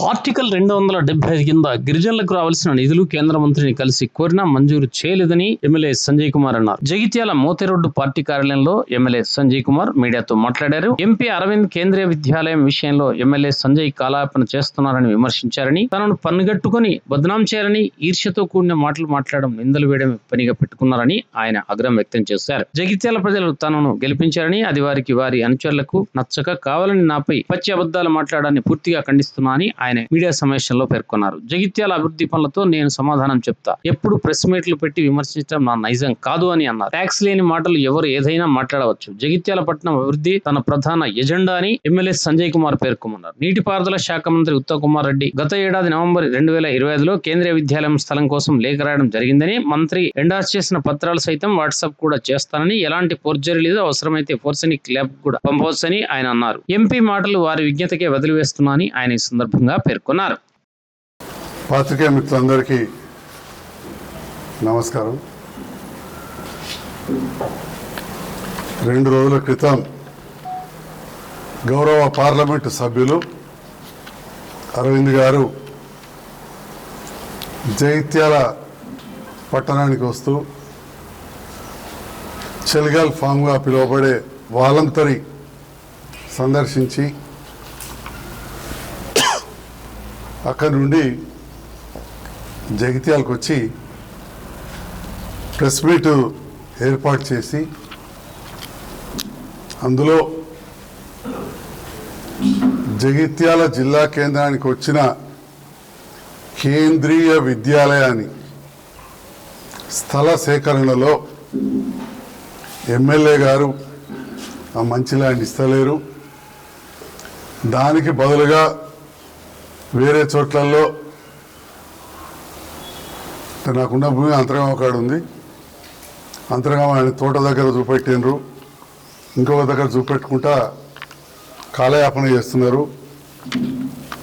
Article 270 కింద గిరిజనులకు రావాల్సిన నిధులు కేంద్ర మంత్రిని కలిసి కోరినా మంజూరు చేయలేదని ఎమ్మెల్యే సంజయ్ కుమార్ అన్నారు. జగిత్యాల మోతేరోడ్డు పార్టీ కార్యాలయంలో ఎమ్మెల్యే సంజయ్ కుమార్ మీడియాతో మాట్లాడారు. ఎంపీ అరవింద్ కేంద్రీయ విద్యాలయం విషయంలో ఎమ్మెల్యే సంజయ్ కాలయాపన చేస్తున్నారని విమర్శించారని, తనను పన్నుగట్టుకుని బద్నాం చేయాలని ఈర్ష్యతో కూడిన మాటలు మాట్లాడడం, నిందలు వేయడం పనిగా పెట్టుకున్నారని ఆయన ఆగ్రహం వ్యక్తం చేశారు. జగిత్యాల ప్రజలు తనను గెలిపించారని, అది వారి అనుచరులకు నచ్చక కావాలని నాపై పచ్చి అబద్ధాలు మాట్లాడాలని పూర్తిగా ఖండిస్తున్నానని ఆయన మీడియా సమావేశంలో పేర్కొన్నారు. జగిత్యాల అభివృద్ధి పనులతో నేను సమాధానం చెప్తా, ఎప్పుడు ప్రెస్ మీట్లు పెట్టి విమర్శించడం నా నైజం కాదు అని అన్నారు. ట్యాక్స్ లేని మాటలు ఎవరు ఏదైనా మాట్లాడవచ్చు. జగిత్యాల పట్టణం అభివృద్ధి తన ప్రధాన ఎజెండా అని ఎమ్మెల్యే సంజయ్ కుమార్ పేర్కొన్నారు. నీటిపారుదల శాఖ మంత్రి ఉత్తమ్ కుమార్ రెడ్డి గత ఏడాది నవంబర్ 2025లో కేంద్రీయ విద్యాలయం స్థలం కోసం లేఖ రాయడం జరిగిందని, మంత్రి ఎండార్స్ చేసిన పత్రాలు సైతం వాట్సాప్ కూడా చేస్తానని, ఎలాంటి ఫోర్జరీ లేదు, అవసరమైతే ఫోర్సెనిక్ ల్యాబ్ కూడా పంపవచ్చని ఆయన అన్నారు. ఎంపీ మాటలు వారి విజ్ఞతకే వదిలివేస్తున్నా అని ఆయన ఈ సందర్భంగా పేర్కొన్నారు. పాత్రికేయ మిత్రులందరికీ నమస్కారం. 2 రోజుల క్రితం గౌరవ పార్లమెంటు సభ్యులు అరవింద్ గారు జగిత్యాల పట్టణానికి వస్తూ చెలిగల్ ఫామ్గా పిలువబడే వాలంతరి సందర్శించి అక్కడి నుండి జగిత్యాలకు వచ్చి ప్రెస్ మీట్ ఏర్పాటు చేసి అందులో జగిత్యాల జిల్లా కేంద్రానికి వచ్చిన కేంద్రీయ విద్యాలయాన్ని స్థల సేకరణలో ఎమ్మెల్యే గారు ఆ మంచి ల్యాండ్ ఇస్తలేరు, దానికి బదులుగా వేరే చోట్లలో నాకున్న భూమి అంతర్గామ కాడ ఉంది, అంతర్గామ ఆయన తోట దగ్గర చూపెట్టినరు, ఇంకొక దగ్గర చూపెట్టుకుంటా కాలయాపన చేస్తున్నారు.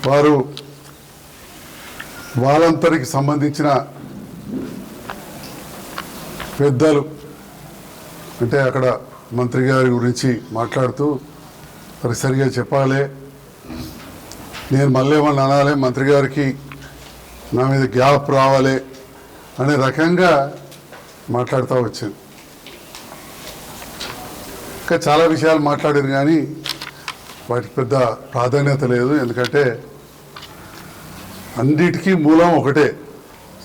వారు వాలంతరికి సంబంధించిన పెద్దలు అంటే అక్కడ మంత్రి గారి గురించి మాట్లాడుతూ మరి సరిగా చెప్పాలి, నేను మళ్ళీ ఏమన్నా అనాలి, మంత్రి గారికి నా మీద గ్యాప్ రావాలి అనే రకంగా మాట్లాడుతూ వచ్చింది. ఇంకా చాలా విషయాలు మాట్లాడారు కానీ వాటికి పెద్ద ప్రాధాన్యత లేదు. ఎందుకంటే అన్నిటికీ మూలం ఒకటే,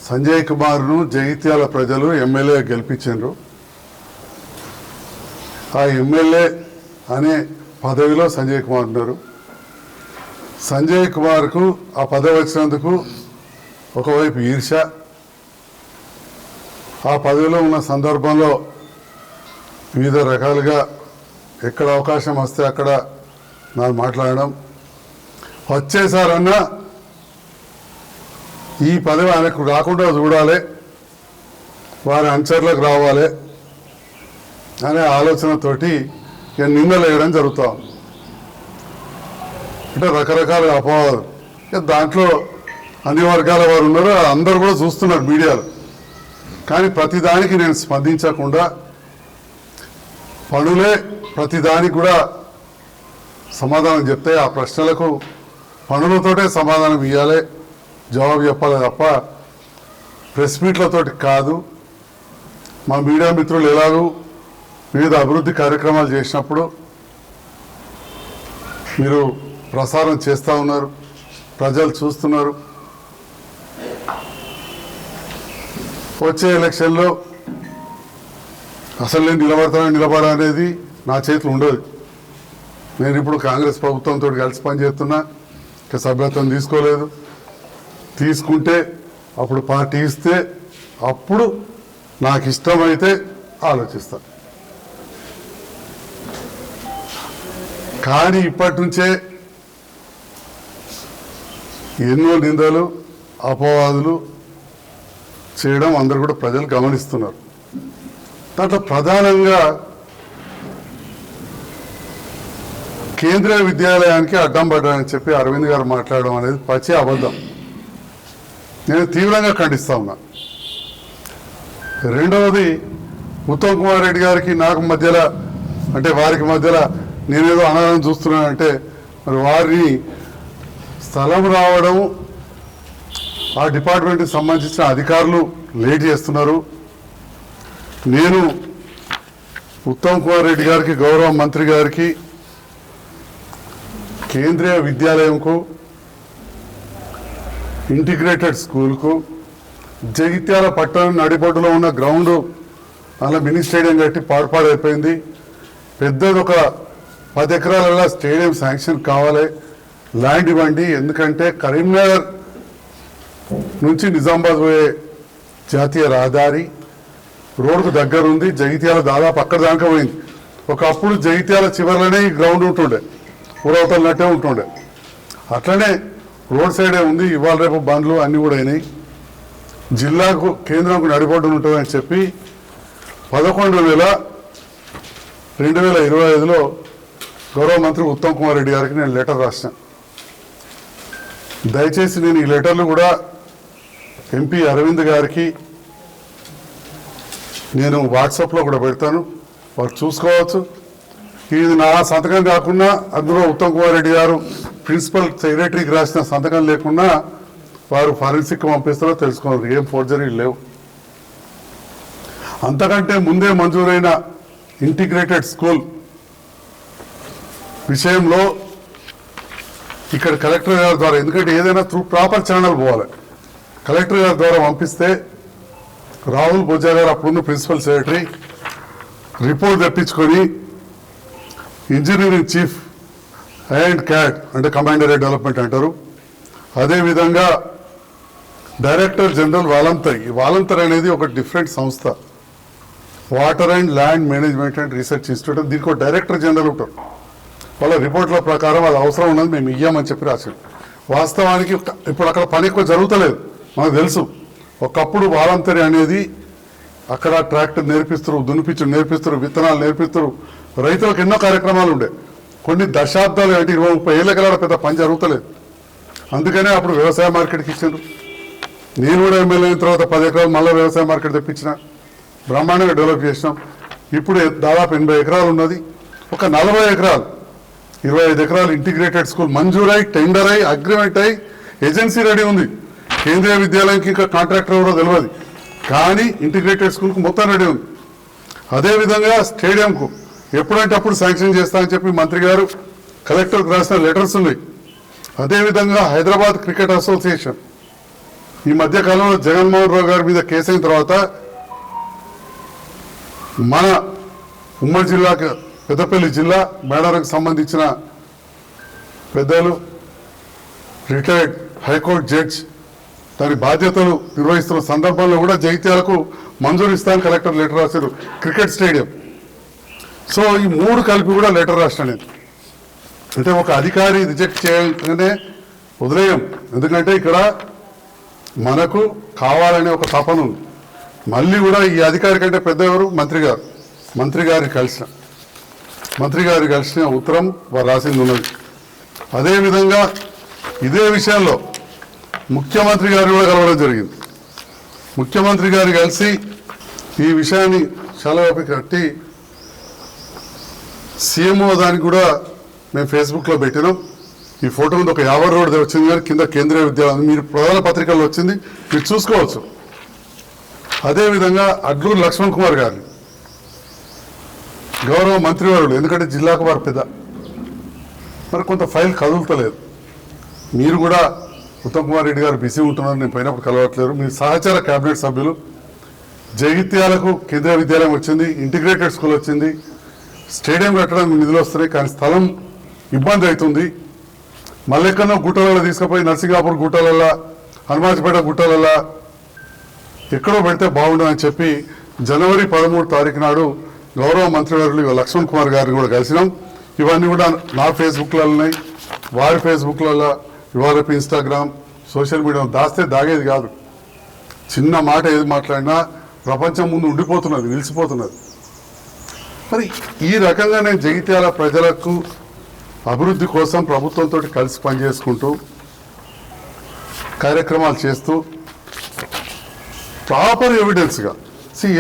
సంజయ్ కుమార్ను జగిత్యాల ప్రజలు ఎమ్మెల్యే గెలిపించారు. ఆ ఎమ్మెల్యే అనే పదవిలో సంజయ్ కుమార్ ఉన్నారు. సంజయ్ కుమార్కు ఆ పదవి వచ్చినందుకు ఒకవైపు ఈర్ష్య, ఆ పదవిలో ఉన్న సందర్భంలో వివిధ రకాలుగా ఎక్కడ అవకాశం వస్తే అక్కడ నాకు మాట్లాడడం, వచ్చేసారన్నా ఈ పదవి ఆయనకు రాకుండా చూడాలి, వారి అనుచరులకు రావాలి అనే ఆలోచనతోటి నిందలు వేయడం జరుగుతాం. అంటే రకరకాల అపవాదాలు, దాంట్లో అన్ని వర్గాల వారు ఉన్నారు, అందరూ కూడా చూస్తున్నారు మీడియాలో. కానీ ప్రతిదానికి నేను స్పందించకుండా పనులే ప్రతిదానికి కూడా సమాధానం చెప్తే, ఆ ప్రశ్నలకు పనులతోటే సమాధానం ఇవ్వాలి, జవాబు చెప్పాలి తప్ప ప్రెస్ మీట్లతోటి కాదు. మా మీడియా మిత్రులు ఎలాగూ వివిధ అభివృద్ధి కార్యక్రమాలు చేసినప్పుడు మీరు ప్రసారం చేస్తూ ఉన్నారు, ప్రజలు చూస్తున్నారు. వచ్చే ఎలక్షన్లో అసలు నేను నిలబడనేది నా చేతిలో ఉండదు. నేను ఇప్పుడు కాంగ్రెస్ ప్రభుత్వంతో కలిసి పనిచేస్తున్నా, ఇంకా సభ్యత్వం తీసుకోలేదు. తీసుకుంటే అప్పుడు పార్టీ ఇస్తే అప్పుడు నాకు ఇష్టమైతే ఆలోచిస్తా. కానీ ఇప్పటి నుంచే ఎన్నో నిందలు అపవాదులు చేయడం అందరూ కూడా ప్రజలు గమనిస్తున్నారు. దాంట్లో ప్రధానంగా కేంద్రీయ విద్యాలయానికి అడ్డం పడ్డానని చెప్పి అరవింద్ గారు మాట్లాడడం అనేది పచ్చి అబద్ధం. నేను తీవ్రంగా ఖండిస్తా ఉన్నా. రెండవది, ఉత్తమ్ కుమార్ రెడ్డి గారికి నాకు మధ్యలో అంటే వారికి మధ్యలో నేనేదో అనాలని చూస్తున్నానంటే మరి వారిని స్థలం రావడం ఆ డిపార్ట్మెంట్కి సంబంధించిన అధికారులు లేట్ చేస్తున్నారు. నేను ఉత్తమ్ కుమార్ రెడ్డి గారికి, గౌరవ మంత్రి గారికి, కేంద్రీయ విద్యాలయంకు, ఇంటిగ్రేటెడ్ స్కూల్కు, జగిత్యాల పట్టణం నడిబొడ్డులో ఉన్న గ్రౌండ్ అలా మినీ స్టేడియం కట్టి పాడుపాడైపోయింది. పెద్దది ఒక 10 ఎకరాలలో స్టేడియం శాంక్షన్ కావాలి, ల్యాండ్ ఇవ్వండి. ఎందుకంటే కరీంనగర్ నుంచి నిజామాబాద్ పోయే జాతీయ రహదారి రోడ్డుకు దగ్గర ఉంది. జగిత్యాల దాదాపు అక్కడ దాకా పోయింది. ఒకప్పుడు జగిత్యాల చివరిలోనే ఈ గ్రౌండ్ ఉంటుండే, ఊరవతలనట్టే ఉంటుండే. అట్లనే రోడ్ సైడే ఉంది. ఇవాళ రేపు బండ్లు అన్నీ కూడా అయినాయి. జిల్లాకు కేంద్రంకు నడిబొడ్డున ఉంటుందని చెప్పి 11/2025లో గౌరవ మంత్రి ఉత్తమ్ కుమార్ రెడ్డి గారికి నేను లెటర్ రాసిన. దయచేసి నేను ఈ లెటర్లు కూడా ఎంపీ అరవింద్ గారికి నేను వాట్సాప్లో కూడా పెడతాను, వారు చూసుకోవచ్చు. ఇది నా సంతకం కాకుండా అందులో ఉత్తమ్ కుమార్ రెడ్డి గారు ప్రిన్సిపల్ సెక్రటరీకి రాసిన సంతకం లేకుండా వారు ఫారెన్సిక్ పంపిస్తారో తెలుసుకోవాలి. ఏం ఫోర్జరీలు లేవు. అంతకంటే ముందే మంజూరైన ఇంటిగ్రేటెడ్ స్కూల్ విషయంలో ఇక్కడ కలెక్టర్ గారి ద్వారా, ఎందుకంటే ఏదైనా త్రూ ప్రాపర్ ఛానల్ పోవాలి, కలెక్టర్ గారి ద్వారా పంపిస్తే రాహుల్ బొజ్జా గారు అప్పుడున్న ప్రిన్సిపల్ సెక్రటరీ రిపోర్ట్ తెప్పించుకొని ఇంజనీరింగ్ చీఫ్ అండ్ క్యాట్ అంటే కమాండర్ డెవలప్మెంట్ అంటారు, అదేవిధంగా డైరెక్టర్ జనరల్ వాలంతర్. ఈ వాలంతర్ అనేది ఒక డిఫరెంట్ సంస్థ, water and land management and research institute. దీనికి ఒక డైరెక్టర్ జనరల్ ఉంటారు. వాళ్ళ రిపోర్ట్ల ప్రకారం అది అవసరం ఉన్నది మేము ఇయ్యామని చెప్పి రాశాడు. వాస్తవానికి ఇప్పుడు అక్కడ పని ఎక్కువ జరుగుతలేదు, మనకు తెలుసు. ఒకప్పుడు వాలంతరీ అనేది అక్కడ ట్రాక్టర్ నేర్పిస్తారు, దునిపించు నేర్పిస్తారు, విత్తనాలు నేర్పిస్తారు, రైతులకు ఎన్నో కార్యక్రమాలు ఉండే. కొన్ని దశాబ్దాలు అంటే 20-30 ఏళ్ళ కల్లా పెద్ద పని జరుగుతలేదు. అందుకనే అప్పుడు వ్యవసాయ మార్కెట్కి ఇచ్చారు. నేను కూడా ఎమ్మెల్యే అయిన తర్వాత 10 ఎకరాలు మళ్ళీ వ్యవసాయ మార్కెట్ తెప్పించిన, బ్రహ్మాండంగా డెవలప్ చేసినాం. ఇప్పుడు దాదాపు 80 ఎకరాలు ఉన్నది. ఒక 40 ఎకరాలు 25 ఎకరాలు ఇంటిగ్రేటెడ్ స్కూల్ మంజూరై, టెండర్ అయి, అగ్రిమెంట్ అయి, ఏజెన్సీ రెడీ ఉంది. కేంద్రీయ విద్యాలయంకి ఇంకా కాంట్రాక్టర్ ఎవరో తెలియదు, కానీ ఇంటిగ్రేటెడ్ స్కూల్కి మొత్తం రెడీ ఉంది. అదేవిధంగా స్టేడియంకు ఎప్పుడంటే అప్పుడు శాంక్షన్ చేస్తామని చెప్పి మంత్రి గారు కలెక్టర్కి రాసిన లెటర్స్ ఉన్నాయి. అదేవిధంగా హైదరాబాద్ క్రికెట్ అసోసియేషన్ ఈ మధ్యకాలంలో జగన్మోహన్ రావు గారి మీద కేసు అయిన తర్వాత మన ఉమ్మడి జిల్లాకు, పెద్దపల్లి జిల్లా మేడారంకు సంబంధించిన పెద్దలు, రిటైర్డ్ హైకోర్టు జడ్జ్ దాని బాధ్యతలు నిర్వహిస్తున్న సందర్భంలో కూడా జగిత్యాలకు మంజూరు ఇస్తాను కలెక్టర్ లెటర్ రాశారు, క్రికెట్ స్టేడియం. సో ఈ 3 కలిపి కూడా లెటర్ రాసిన నేను. అంటే ఒక అధికారి రిజెక్ట్ చేయగానే వదిలేయం, ఎందుకంటే ఇక్కడ మనకు కావాలనే ఒక తపన ఉంది. మళ్ళీ కూడా ఈ అధికారి కంటే పెద్ద ఎవరు? మంత్రి గారు. మంత్రి గారు కలిసిన ఉత్తరం వారు రాసింది ఉన్నది. అదేవిధంగా ఇదే విషయంలో ముఖ్యమంత్రి గారు కూడా కలవడం జరిగింది. ముఖ్యమంత్రి గారు కలిసి ఈ విషయాన్ని చాలా కట్టి సీఎంఓ దానికి కూడా మేము ఫేస్బుక్లో పెట్టినాం. ఈ ఫోటో ఉంది, ఒక 50 రోడ్డు వచ్చింది, కానీ కింద కేంద్రీయ విద్యాలయం మీరు ప్రధాన పత్రికల్లో వచ్చింది, మీరు చూసుకోవచ్చు. అదేవిధంగా అడ్లూరు లక్ష్మణ్ కుమార్ గారిని గౌరవ మంత్రివారులు, ఎందుకంటే జిల్లాకు వారు పెద్ద, మరి కొంత ఫైల్ కదులుతలేదు. మీరు కూడా ఉత్తమ్ కుమార్ రెడ్డి గారు బిజీ ఉంటున్నారు, నేను పోయినప్పుడు కలవట్లేరు. మీ సహచార కేబినెట్ సభ్యులు జగిత్యాలకు కేంద్రీయ విద్యాలయం వచ్చింది, ఇంటిగ్రేటెడ్ స్కూల్ వచ్చింది, స్టేడియం కట్టడానికి నిధులు వస్తున్నాయి, కానీ స్థలం ఇబ్బంది అవుతుంది. మల్లెక్కన్నో గుట్టలలో తీసుకుపోయి నర్సింగాపూర్ గుట్టలల్లో, హనుమాన్పేట గుట్టలల్లో ఎక్కడో పెడితే బాగుండదని చెప్పి జనవరి 13 తారీఖు నాడు గౌరవ మంత్రివర్యులు లక్ష్మణ్ కుమార్ గారిని కూడా కలిసినాం. ఇవన్నీ కూడా నా ఫేస్బుక్లలో ఉన్నాయి, వారి ఫేస్బుక్లలో, ఇవాళ ఇన్స్టాగ్రామ్, సోషల్ మీడియా దాస్తే దాగేది కాదు. చిన్న మాట ఏది మాట్లాడినా ప్రపంచం ముందు ఉండిపోతున్నది, నిలిచిపోతున్నది. మరి ఈ రకంగా నేను జగిత్యాల ప్రజలకు అభివృద్ధి కోసం ప్రభుత్వంతో కలిసి పనిచేసుకుంటూ కార్యక్రమాలు చేస్తూ ప్రాపర్ ఎవిడెన్స్గా,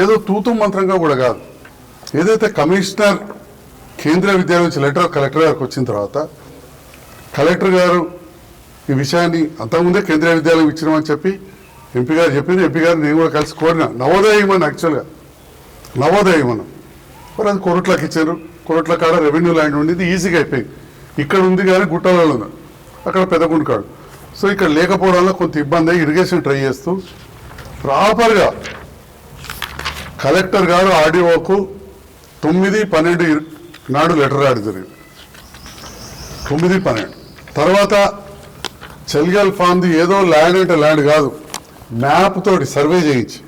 ఏదో తూతు మంత్రంగా కూడా కాదు. ఏదైతే కమిషనర్ కేంద్రీయ విద్యాలయం నుంచి లెటర్ కలెక్టర్ గారికి వచ్చిన తర్వాత కలెక్టర్ గారు ఈ విషయాన్ని అంతకుముందే కేంద్రీయ విద్యాలయం ఇచ్చినామని చెప్పి ఎంపీ గారు చెప్పింది. ఎంపీ గారు నేను కూడా కలిసి కోరిన నవోదయ ఇవ్వను, యాక్చువల్గా నవోదయ ఇవ్వను. మరి అది కొరట్లకు ఇచ్చారు. కొరట్ల కాడ రెవెన్యూ ల్యాండ్ ఉండింది, ఈజీగా అయిపోయింది. ఇక్కడ ఉంది కానీ గుట్టలలో ఉంది, అక్కడ పెద్దగుండు కాడు. సో ఇక్కడ లేకపోవడంలో కొంత ఇబ్బంది అయ్యి ఇరిగేషన్ ట్రై చేస్తూ ప్రాపర్గా కలెక్టర్ గారు ఆర్డీఓకు 9/12 నాడు లెటర్ రాయడం జరిగింది. 9/12 తర్వాత చెల్గల్ ఫామ్ది ఏదో ల్యాండ్ అంటే ల్యాండ్ కాదు, మ్యాప్ తోటి సర్వే చేయించి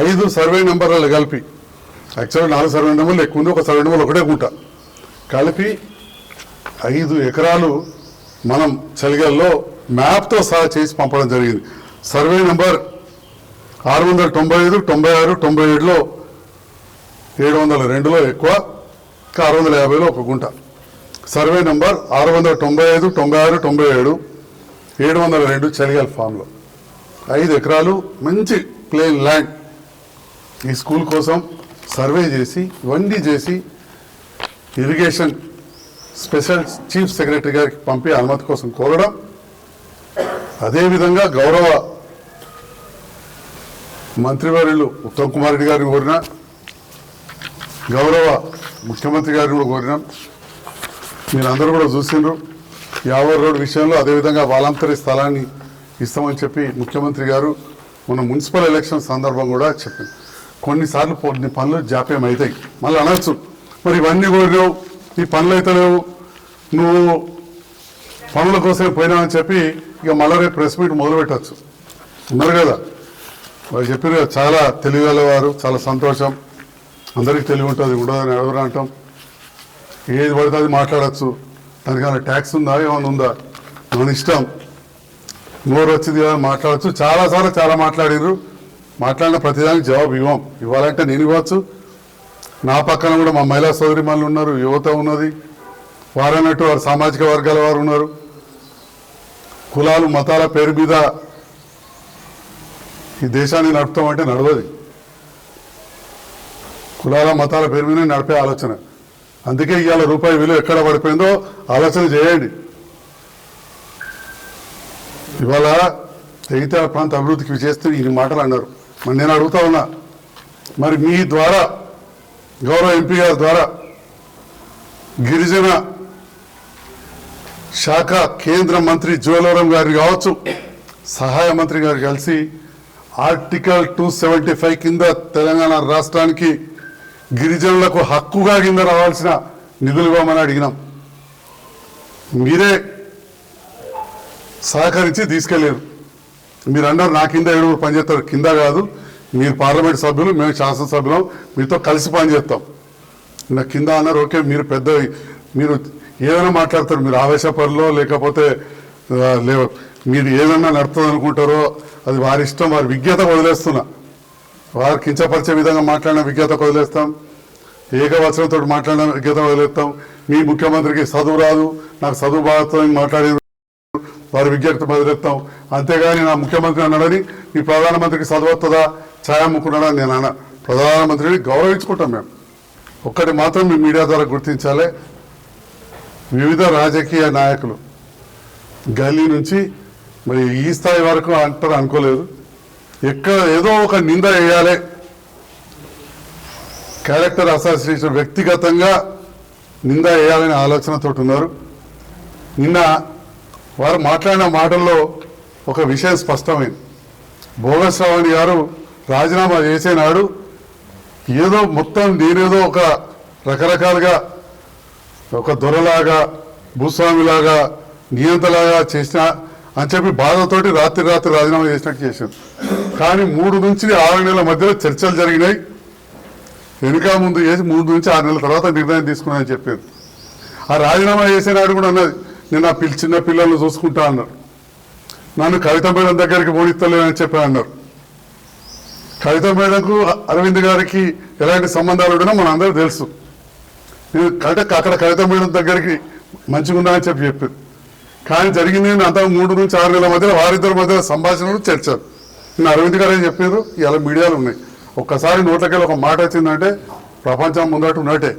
5 సర్వే నెంబర్లలో కలిపి, యాక్చువల్గా 4 సర్వే నెంబర్లు ఎక్కువ ఉంది, ఒక సర్వే నెంబర్ ఒకటే గుంట కలిపి 5 ఎకరాలు మనం చెల్గల్లో మ్యాప్తో సహా చేసి పంపడం జరిగింది. సర్వే నెంబర్ 695, 96, 97లో 702లో ఎక్కువ, 650లో ఒక గుంట. సర్వే నెంబర్ 695, 96, 97, 702 చెలిగల్ ఫామ్లో 5 ఎకరాలు మంచి ప్లేన్ ల్యాండ్ ఈ స్కూల్ కోసం సర్వే చేసి ఇవన్నీ చేసి ఇరిగేషన్ స్పెషల్ చీఫ్ సెక్రటరీ గారికి పంపి అనుమతి కోసం కోరడం. అదేవిధంగా గౌరవ మంత్రివర్యులు ఉత్తమ్ కుమార్ రెడ్డి గారిని కోరిన, గౌరవ ముఖ్యమంత్రి గారిని కూడా కోరినాం. మీరందరూ కూడా చూసిండ్రు యావర్ రోడ్ విషయంలో. అదేవిధంగా వాలంతరీ స్థలాన్ని ఇస్తామని చెప్పి ముఖ్యమంత్రి గారు మన మున్సిపల్ ఎలక్షన్ సందర్భం కూడా చెప్పింది. కొన్నిసార్లు కొన్ని పనులు జాప్యం అవుతాయి, మళ్ళీ అనొచ్చు మరి ఇవన్నీ కోరినావు, ఈ పనులు అయితే లేవు, నువ్వు పనుల కోసమే పోయినావని చెప్పి ఇక మళ్ళీ రేపు ప్రెస్ మీట్ మొదలు పెట్టచ్చు. ఉన్నారు కదా వాళ్ళు చెప్పారు కదా, చాలా తెలివిగలవారు, చాలా సంతోషం. అందరికీ తెలివి ఉంటుంది, ఉండదని ఎవరు అంటాం. ఏది పడితే అది మాట్లాడచ్చు, దానికన్నా ట్యాక్స్ ఉందా ఏమైనా ఉందా, మన ఇష్టం. నోరు వచ్చింది కదా మాట్లాడచ్చు. చాలాసార్లు చాలా మాట్లాడారు, మాట్లాడిన ప్రతిదానికి జవాబు ఇవ్వాలంటే నేను ఇవ్వచ్చు. నా పక్కన కూడా మా మహిళా సోదరి మనులు ఉన్నారు, యువత ఉన్నది, వారన్నట్టు వారు సామాజిక వర్గాల వారు ఉన్నారు. కులాలు మతాల పేరు మీద ఈ దేశాన్ని నడుపుతామంటే నడవది. కులాల మతాల పేరు మీద నడిపే ఆలోచన. అందుకే ఇవాళ రూపాయి విలువ ఎక్కడ పడిపోయిందో ఆలోచన చేయండి. ఇవాళ జగిత్యాల ప్రాంత అభివృద్ధికి చేస్తూ ఈ మాటలు అన్నారు. మరి నేను అడుగుతా ఉన్నా, మరి మీ ద్వారా గౌరవ ఎంపీ గారి ద్వారా గిరిజన శాఖ కేంద్ర మంత్రి జోలవరం గారిని కావచ్చు, సహాయ మంత్రి గారు కలిసి ఆర్టికల్ 275 కింద తెలంగాణ రాష్ట్రానికి గిరిజనులకు హక్కుగా కింద రావాల్సిన నిధులు ఇవ్వమని అడిగినాం. మీరే సహకరించి తీసుకెళ్ళారు. మీరు అన్నారు నా కింద 7 పనిచేస్తారు. కింద కాదు, మీరు పార్లమెంట్ సభ్యులు, మేము శాసనసభ్యులం, మీతో కలిసి పనిచేస్తాం. నా కింద అన్నారు. ఓకే, మీరు పెద్ద, మీరు ఏదైనా మాట్లాడతారు, మీరు ఆవేశపరులో లేకపోతే మీరు ఏదన్నా నడుతుంది అనుకుంటారో అది వారి ఇష్టం, వారి విజ్ఞత వదిలేస్తున్నా. వారు కించపరిచే విధంగా మాట్లాడిన విజ్ఞత వదిలేస్తాం, ఏకవచనంతో మాట్లాడిన విజ్ఞత వదిలేస్తాం. మీ ముఖ్యమంత్రికి చదువు రాదు, నాకు చదువు బాధతో మాట్లాడే వారి విజ్ఞత వదిలేస్తాం. అంతేగాని నా ముఖ్యమంత్రి అన్నాడని మీ ప్రధానమంత్రికి చదవస్తుందా, ఛాయాముకున్నాడా నేను అన్న. ప్రధానమంత్రిని గౌరవించుకుంటాం మేము. ఒక్కటి మాత్రం మీ మీడియా ద్వారా గుర్తించాలి, వివిధ రాజకీయ నాయకులు గల్లీ నుంచి మరి ఈ స్థాయి వరకు అంటారు అనుకోలేదు. ఎక్కడ ఏదో ఒక నింద వేయాలి, క్యారెక్టర్ అసోసియేషన్ వ్యక్తిగతంగా నింద వేయాలనే ఆలోచనతో ఉన్నారు. నిన్న వారు మాట్లాడిన మాటల్లో ఒక విషయం స్పష్టమైంది. భోగ శ్రావణి గారు రాజీనామా చేసే నాడు ఏదో మొత్తం నేనేదో ఒక రకరకాలుగా ఒక దొరలాగా భూస్వామిలాగా నియంతలాగా చేసిన అని చెప్పి బాధతోటి రాత్రి రాజీనామా చేసినట్టు చేశారు. కానీ 3 నుంచి 6 నెలల మధ్యలో చర్చలు జరిగినాయి. వెనుక ముందు చేసి 3 నుంచి 6 నెలల తర్వాత నిర్ణయం తీసుకున్నానని చెప్పారు. ఆ రాజీనామా చేసే నాడు కూడా అన్నది, నేను నా చిన్న పిల్లల్ని చూసుకుంటా అన్నారు. నన్ను కవిత మేడం దగ్గరికి పోనిస్తలేనని చెప్పి అన్నారు. కవిత మేడంకు అరవింద్ గారికి ఎలాంటి సంబంధాలు ఉండడం మన అందరూ తెలుసు. నేను అక్కడ కవిత మేడం దగ్గరికి మంచిగా ఉందని చెప్పారు. కానీ జరిగింది అంత 3 నుంచి 6 నెలల మధ్యలో వారిద్దరి మధ్యలో సంభాషణలు చర్చలు. నేను అరవింద్ గారు ఏం చెప్పారు, ఇలా మీడియాలు ఉన్నాయి. ఒక్కసారి నోట్లకెళ్ళి ఒక మాట వచ్చిందంటే ప్రపంచం ముందట ఉన్నట్టే,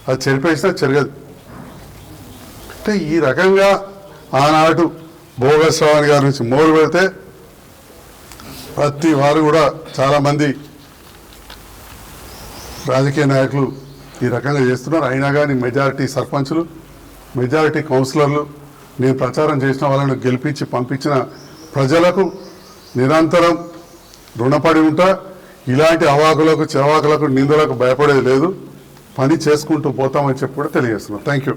అది చెరిపేసినా చెరగదు. అంటే ఈ రకంగా ఆనాడు భోగస్ శ్రావణి గారి నుంచి మొదలు పెడితే ప్రతి వారు కూడా చాలామంది రాజకీయ నాయకులు ఈ రకంగా చేస్తున్నారు. అయినా కానీ మెజారిటీ సర్పంచులు, మెజారిటీ కౌన్సిలర్లు, నేను ప్రచారం చేసిన వాళ్ళను గెలిపించి పంపించిన ప్రజలకు నిరంతరం రుణపడి ఉంటా. ఇలాంటి అవాకులకు, చెవాకులకు, నిందలకు భయపడేది లేదు. పని చేసుకుంటూ పోతామని చెప్పి కూడా తెలియజేస్తున్నాం. Thank you.